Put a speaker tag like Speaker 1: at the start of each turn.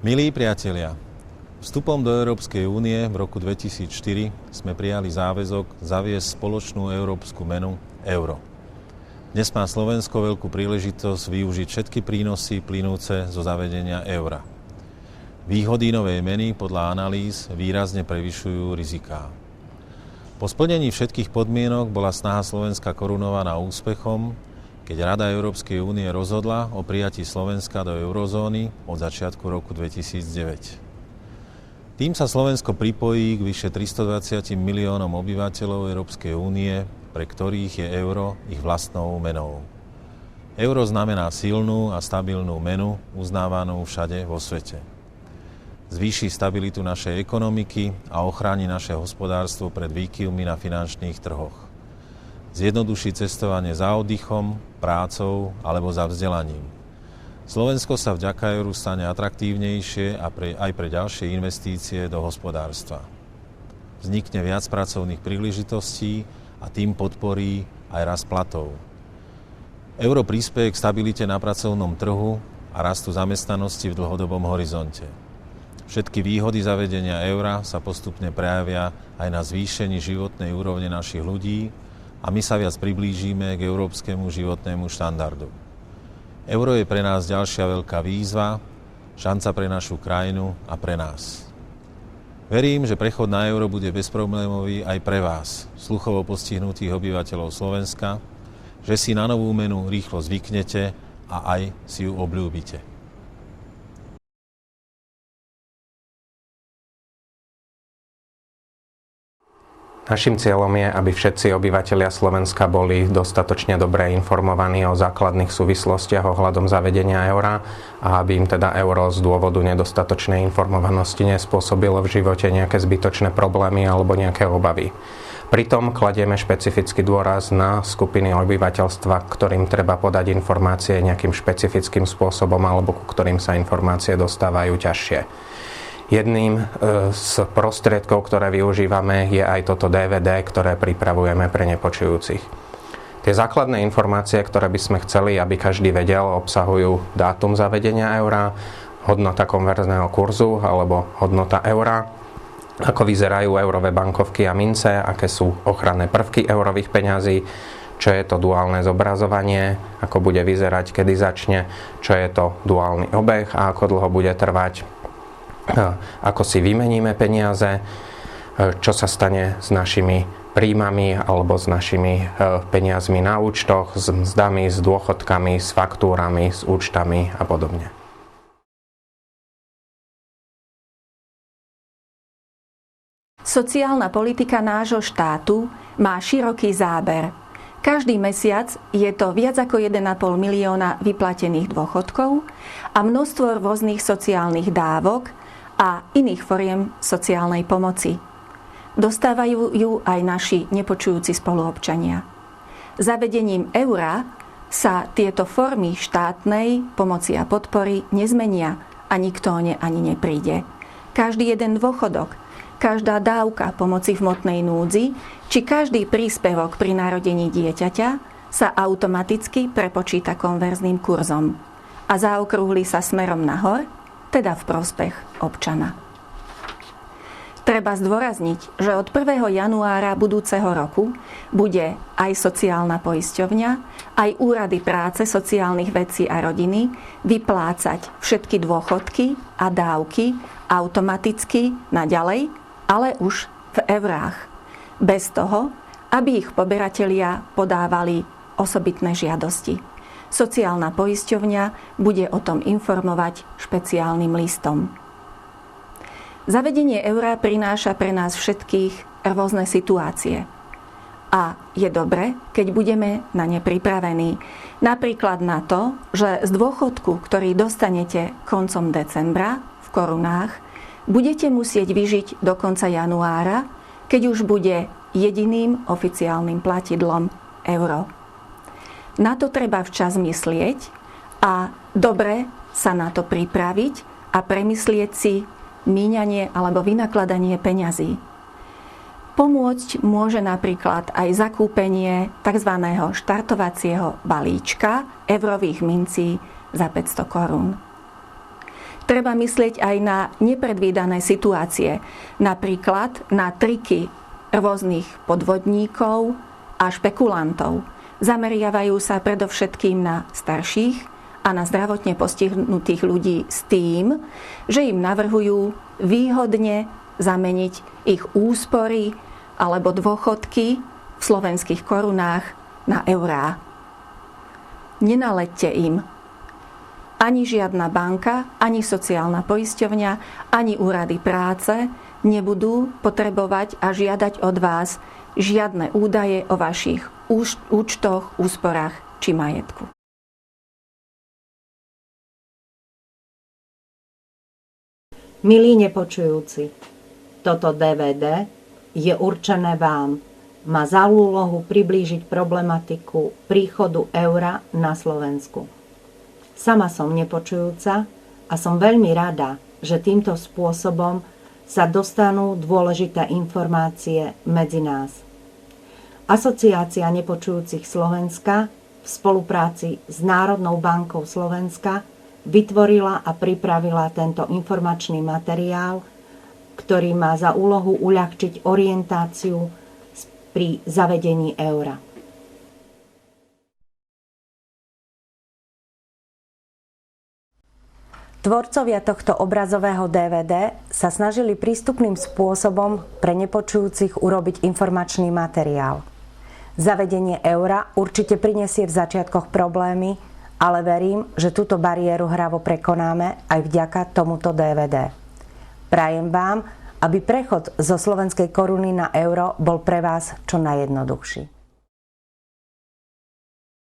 Speaker 1: Milí priatelia, vstupom do Európskej únie v roku 2004 sme prijali záväzok zaviesť spoločnú európsku menu euro. Dnes má Slovensko veľkú príležitosť využiť všetky prínosy plynúce zo zavedenia eura. Výhody novej meny podľa analýz výrazne prevyšujú riziká. Po splnení všetkých podmienok bola snaha Slovenska korunovaná úspechom, keď Rada Európskej únie rozhodla o prijatí Slovenska do eurozóny od začiatku roku 2009. Tým sa Slovensko pripojí k vyše 320 miliónom obyvateľov Európskej únie, pre ktorých je euro ich vlastnou menou. Euro znamená silnú a stabilnú menu, uznávanú všade vo svete. Zvýši stabilitu našej ekonomiky a ochráni naše hospodárstvo pred výkyvmi na finančných trhoch. Zjednoduší cestovanie za oddychom, prácou alebo za vzdelaním. Slovensko sa vďaka euru stane atraktívnejšie aj pre ďalšie investície do hospodárstva. Vznikne viac pracovných príležitostí a tým podporí aj rast platov. Euro prispieje k stabilite na pracovnom trhu a rastu zamestnanosti v dlhodobom horizonte. Všetky výhody zavedenia eura sa postupne prejavia aj na zvýšení životnej úrovne našich ľudí a my sa viac priblížime k európskemu životnému štandardu. Euro je pre nás ďalšia veľká výzva, šanca pre našu krajinu a pre nás. Verím, že prechod na euro bude bezproblémový aj pre vás, sluchovo postihnutých obyvateľov Slovenska, že si na novú menu rýchlo zvyknete a aj si ju obľúbite.
Speaker 2: Naším cieľom je, aby všetci obyvatelia Slovenska boli dostatočne dobre informovaní o základných súvislostiach ohľadom zavedenia eura a aby im teda euro z dôvodu nedostatočnej informovanosti nespôsobilo v živote nejaké zbytočné problémy alebo nejaké obavy. Pritom kladieme špecifický dôraz na skupiny obyvateľstva, ktorým treba podať informácie nejakým špecifickým spôsobom alebo ku ktorým sa informácie dostávajú ťažšie. Jedným z prostriedkov, ktoré využívame, je aj toto DVD, ktoré pripravujeme pre nepočujúcich. Tie základné informácie, ktoré by sme chceli, aby každý vedel, obsahujú dátum zavedenia eura, hodnota konverzného kurzu alebo hodnota eura, ako vyzerajú eurové bankovky a mince, aké sú ochranné prvky eurových peňazí, čo je to duálne zobrazovanie, ako bude vyzerať, kedy začne, čo je to duálny obeh a ako dlho bude trvať, ako si vymeníme peniaze, čo sa stane s našimi príjmami alebo s našimi peniazmi na účtoch, s mzdami, s dôchodkami, s faktúrami, s účtami a podobne.
Speaker 3: Sociálna politika nášho štátu má široký záber. Každý mesiac je to viac ako 1,5 milióna vyplatených dôchodkov a množstvo rôznych sociálnych dávok a iných foriem sociálnej pomoci. Dostávajú ju aj naši nepočujúci spoluobčania. Zavedením eura sa tieto formy štátnej pomoci a podpory nezmenia a nikto o ne ani nepríde. Každý jeden dôchodok, každá dávka pomoci v hmotnej núdzi či každý príspevok pri narodení dieťaťa sa automaticky prepočíta konverzným kurzom a zaokrúhli sa smerom nahor, teda v prospech občana. Treba zdôrazniť, že od 1. januára budúceho roku bude aj sociálna poisťovňa, aj úrady práce, sociálnych vecí a rodiny vyplácať všetky dôchodky a dávky automaticky naďalej, ale už v eurách. Bez toho, aby ich poberatelia podávali osobitné žiadosti. Sociálna poisťovňa bude o tom informovať špeciálnym listom. Zavedenie eura prináša pre nás všetkých rôzne situácie. A je dobre, keď budeme na ne pripravení. Napríklad na to, že z dôchodku, ktorý dostanete koncom decembra v korunách, budete musieť vyžiť do konca januára, keď už bude jediným oficiálnym platidlom euro. Na to treba včas myslieť a dobre sa na to pripraviť a premyslieť si míňanie alebo vynakladanie peňazí. Pomôcť môže napríklad aj zakúpenie tzv. Štartovacieho balíčka eurových mincí za 500 korún. Treba myslieť aj na nepredvídané situácie, napríklad na triky rôznych podvodníkov a špekulantov. Zameriavajú sa predovšetkým na starších a na zdravotne postihnutých ľudí s tým, že im navrhujú výhodne zameniť ich úspory alebo dôchodky v slovenských korunách na eurá. Nenaleďte im. Ani žiadna banka, ani sociálna poisťovňa, ani úrady práce nebudú potrebovať a žiadať od vás žiadne údaje o vašich účtoch, úsporách či majetku.
Speaker 4: Milí nepočujúci, toto DVD je určené vám. Má za úlohu priblížiť problematiku príchodu eura na Slovensku. Sama som nepočujúca a som veľmi rada, že týmto spôsobom sa dostanú dôležité informácie medzi nás. Asociácia nepočujúcich Slovenska v spolupráci s Národnou bankou Slovenska vytvorila a pripravila tento informačný materiál, ktorý má za úlohu uľahčiť orientáciu pri zavedení eura.
Speaker 5: Tvorcovia tohto obrazového DVD sa snažili prístupným spôsobom pre nepočujúcich urobiť informačný materiál. Zavedenie eura určite prinesie v začiatkoch problémy, ale verím, že túto bariéru hravo prekonáme aj vďaka tomuto DVD. Prajem vám, aby prechod zo slovenskej koruny na euro bol pre vás čo najjednoduchší.